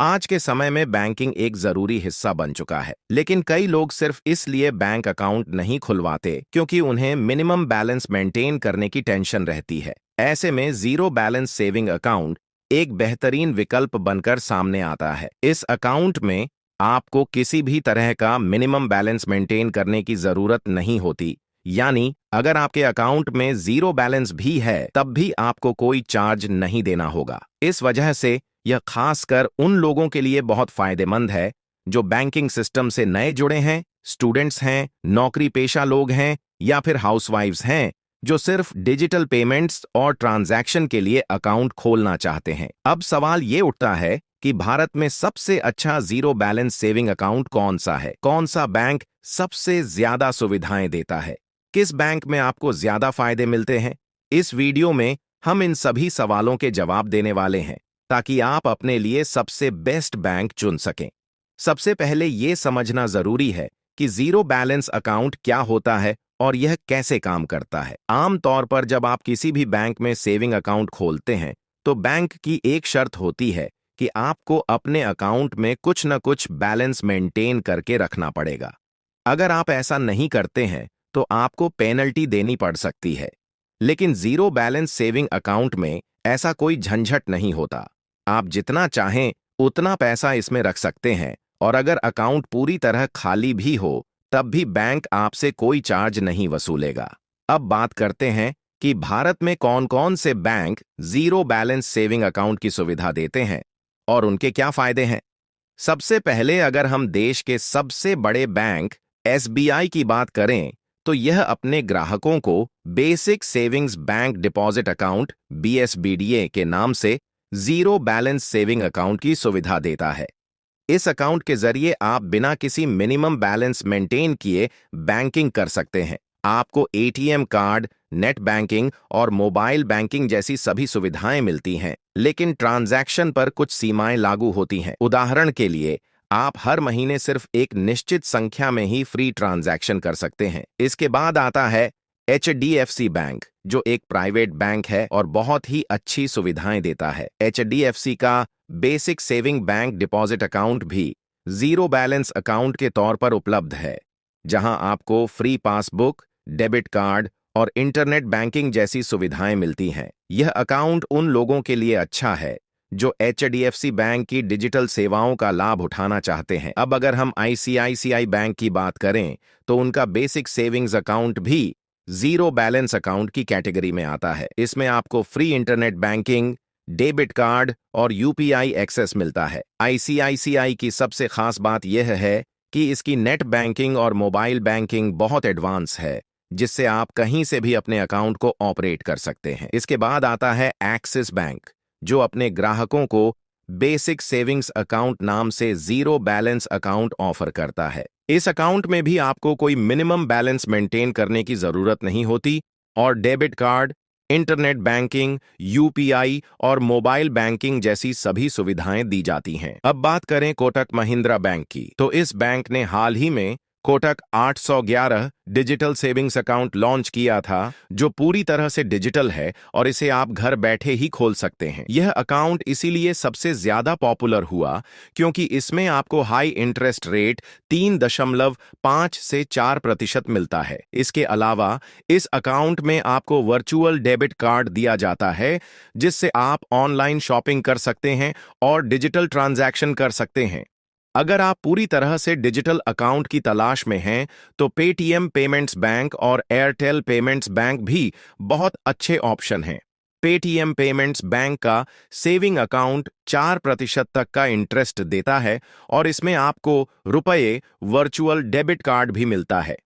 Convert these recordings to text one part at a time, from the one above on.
आज के समय में बैंकिंग एक जरूरी हिस्सा बन चुका है, लेकिन कई लोग सिर्फ इसलिए बैंक अकाउंट नहीं खुलवाते क्योंकि उन्हें मिनिमम बैलेंस मेंटेन करने की टेंशन रहती है। ऐसे में जीरो बैलेंस सेविंग अकाउंट एक बेहतरीन विकल्प बनकर सामने आता है। इस अकाउंट में आपको किसी भी तरह का मिनिमम बैलेंस मेंटेन करने की जरूरत नहीं होती, यानी अगर आपके अकाउंट में जीरो बैलेंस भी है तब भी आपको कोई चार्ज नहीं देना होगा। इस वजह से यह खासकर उन लोगों के लिए बहुत फायदेमंद है जो बैंकिंग सिस्टम से नए जुड़े हैं, स्टूडेंट्स हैं, नौकरी पेशा लोग हैं या फिर हाउसवाइफ्स हैं जो सिर्फ डिजिटल पेमेंट्स और ट्रांजैक्शन के लिए अकाउंट खोलना चाहते हैं। अब सवाल ये उठता है कि भारत में सबसे अच्छा जीरो बैलेंस सेविंग अकाउंट कौन सा है? कौन सा बैंक सबसे ज्यादा सुविधाएं देता है? किस बैंक में आपको ज्यादा फायदे मिलते हैं? इस वीडियो में हम इन सभी सवालों के जवाब देने वाले हैं ताकि आप अपने लिए सबसे बेस्ट बैंक चुन सकें। सबसे पहले यह समझना जरूरी है कि जीरो बैलेंस अकाउंट क्या होता है और यह कैसे काम करता है। आमतौर पर जब आप किसी भी बैंक में सेविंग अकाउंट खोलते हैं तो बैंक की एक शर्त होती है कि आपको अपने अकाउंट में कुछ न कुछ बैलेंस मेंटेन करके रखना पड़ेगा। अगर आप ऐसा नहीं करते हैं तो आपको पेनल्टी देनी पड़ सकती है। लेकिन जीरो बैलेंस सेविंग अकाउंट में ऐसा कोई झंझट नहीं होता। आप जितना चाहें उतना पैसा इसमें रख सकते हैं और अगर अकाउंट पूरी तरह खाली भी हो तब भी बैंक आपसे कोई चार्ज नहीं वसूलेगा। अब बात करते हैं कि भारत में कौन-कौन से bank zero balance saving account की सुविधा देते हैं और उनके क्या फायदे हैं। सबसे पहले अगर हम देश के सबसे बड़े बैंक एसबीआई की बात करें तो यह अपने ग्राहकों को basic savings bank deposit account BSBDA के नाम से जीरो बैलेंस सेविंग अकाउंट की सुविधा देता है। इस अकाउंट के जरिए आप बिना किसी मिनिमम बैलेंस मेंटेन किए बैंकिंग कर सकते हैं। आपको एटीएम कार्ड, नेट बैंकिंग और मोबाइल बैंकिंग जैसी सभी सुविधाएं मिलती हैं, लेकिन ट्रांजैक्शन पर कुछ सीमाएं लागू होती हैं। उदाहरण के लिए, आप हर महीने सिर्फ एक निश्चित संख्या में ही फ्री ट्रांजैक्शन कर सकते हैं। इसके बाद आता है एचडीएफसी बैंक, जो एक प्राइवेट बैंक है और बहुत ही अच्छी सुविधाएं देता है। एचडीएफसी का basic saving bank deposit account भी जीरो बैलेंस अकाउंट के तौर पर उपलब्ध है, जहां आपको फ्री पासबुक, डेबिट कार्ड और इंटरनेट बैंकिंग जैसी सुविधाएं मिलती हैं। यह अकाउंट उन लोगों के लिए अच्छा है जो एचडीएफसी बैंक की डिजिटल सेवाओं का लाभ उठाना चाहते हैं। अब अगर हम आईसीआईसीआई बैंक की बात करें तो उनका बेसिक सेविंग्स अकाउंट भी जीरो बैलेंस अकाउंट की कैटेगरी में आता है। इसमें आपको free internet banking, debit card और यूपीआई एक्सेस मिलता है। आईसीआईसीआई की सबसे खास बात यह है कि इसकी नेट बैंकिंग और मोबाइल बैंकिंग बहुत एडवांस है, जिससे आप कहीं से भी अपने अकाउंट को ऑपरेट कर सकते हैं। इसके बाद आता है एक्सिस बैंक, जो अपने ग्राहकों को बेसिक सेविंग्स अकाउंट नाम से जीरो बैलेंस अकाउंट ऑफर करता है। इस अकाउंट में भी आपको कोई मिनिमम बैलेंस मेंटेन करने की जरूरत नहीं होती और debit card, internet banking, UPI और मोबाइल बैंकिंग जैसी सभी सुविधाएं दी जाती हैं। अब बात करें कोटक महिंद्रा बैंक की, तो इस बैंक ने हाल ही में Kotak 811 digital savings account launch किया था, जो पूरी तरह से डिजिटल है और इसे आप घर बैठे ही खोल सकते हैं। यह अकाउंट इसीलिए सबसे ज्यादा पॉपुलर हुआ क्योंकि इसमें आपको हाई इंटरेस्ट रेट 3.5 से 4% मिलता है। इसके अलावा इस अकाउंट में आपको वर्चुअल डेबिट कार्ड दिया जाता है, जिससे आप ऑनलाइन शॉपिंग कर सकते हैं और डिजिटल ट्रांजैक्शन कर सकते हैं। अगर आप पूरी तरह से डिजिटल अकाउंट की तलाश में हैं तो पेटीएम पेमेंट्स बैंक और एयरटेल पेमेंट्स बैंक भी बहुत अच्छे ऑप्शन हैं। पेटीएम पेमेंट्स बैंक का सेविंग अकाउंट 4% तक का इंटरेस्ट देता है और इसमें आपको रुपये वर्चुअल डेबिट कार्ड भी मिलता है।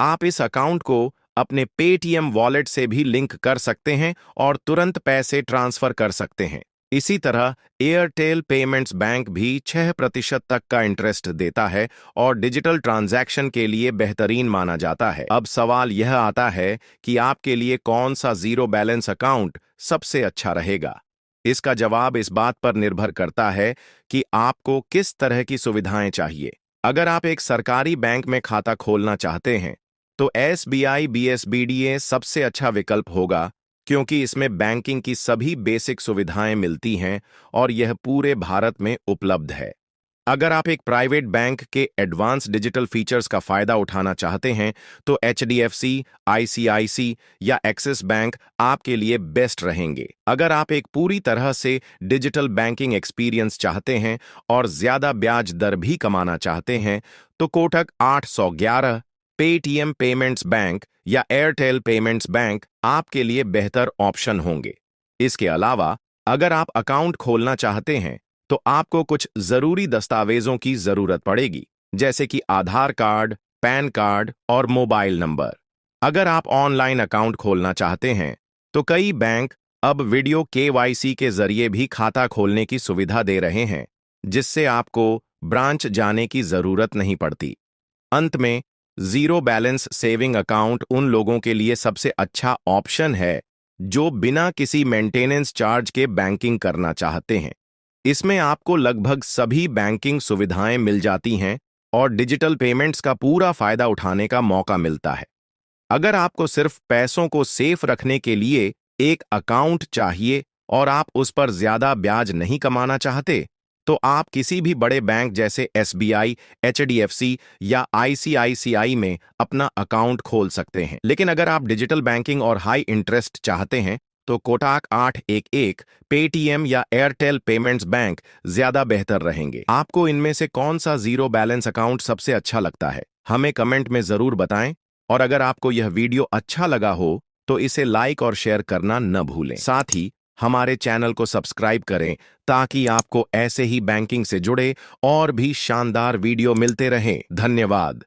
आप इस अकाउंट को अपने पेटीएम वॉलेट से भी लिंक कर सकते हैं और तुरंत पैसे ट्रांसफर कर सकते हैं। इसी तरह एयरटेल पेमेंट्स बैंक भी 6% तक का इंटरेस्ट देता है और डिजिटल ट्रांजैक्शन के लिए बेहतरीन माना जाता है। अब सवाल यह आता है कि आपके लिए कौन सा जीरो बैलेंस अकाउंट सबसे अच्छा रहेगा। इसका जवाब इस बात पर निर्भर करता है कि आपको किस तरह की सुविधाएं चाहिए। अगर आप एक सरकारी बैंक में खाता खोलना चाहते हैं तो एसबीआई बीएसबीडीए सबसे अच्छा विकल्प होगा, क्योंकि इसमें बैंकिंग की सभी बेसिक सुविधाएं मिलती हैं और यह पूरे भारत में उपलब्ध है। अगर आप एक प्राइवेट बैंक के एडवांस डिजिटल फीचर्स का फायदा उठाना चाहते हैं, तो एचडीएफसी, आईसीआईसी या एक्सिस बैंक आपके लिए बेस्ट रहेंगे। अगर आप एक पूरी तरह से डिजिटल बैंकिंग एक्सपीरियंस चाहते हैं और ज्यादा ब्याज दर भी कमाना चाहते हैं, तो कोटक 811, पेटीएम पेमेंट्स बैंक या एयरटेल पेमेंट्स बैंक आपके लिए बेहतर ऑप्शन होंगे। इसके अलावा अगर आप अकाउंट खोलना चाहते हैं, तो आपको कुछ जरूरी दस्तावेजों की जरूरत पड़ेगी, जैसे कि आधार कार्ड, पैन कार्ड और मोबाइल नंबर। अगर आप ऑनलाइन अकाउंट खोलना चाहते हैं, तो कई बैंक अब वीडियो केवाईसी के जरिए भी खाता खोलने की सुविधा दे रहे हैं, जिससे आपको ब्रांच जाने की जरूरत नहीं पड़ती। अंत में, जीरो बैलेंस सेविंग अकाउंट उन लोगों के लिए सबसे अच्छा ऑप्शन है जो बिना किसी मेंटेनेंस चार्ज के बैंकिंग करना चाहते हैं। इसमें आपको लगभग सभी बैंकिंग सुविधाएं मिल जाती हैं और डिजिटल पेमेंट्स का पूरा फायदा उठाने का मौका मिलता है। अगर आपको सिर्फ पैसों को सेफ रखने के लिए एक अकाउंट चाहिए और आप उस पर ज्यादा ब्याज नहीं कमाना चाहते, तो आप किसी भी बड़े बैंक जैसे एसबीआई, एचडीएफसी या आईसीआईसीआई में अपना अकाउंट खोल सकते हैं। लेकिन अगर आप डिजिटल बैंकिंग और हाई इंटरेस्ट चाहते हैं, तो कोटक 811, पेटीएम या एयरटेल पेमेंट्स बैंक ज्यादा बेहतर रहेंगे। आपको इनमें से कौन सा जीरो बैलेंस अकाउंट सबसे अच्छा लगता है, हमें कमेंट में जरूर बताएं। और अगर आपको यह वीडियो अच्छा लगा हो, तो इसे लाइक और शेयर करना न भूलें। साथ ही हमारे चैनल को सब्सक्राइब करें ताकि आपको ऐसे ही बैंकिंग से जुड़े और भी शानदार वीडियो मिलते रहें। धन्यवाद।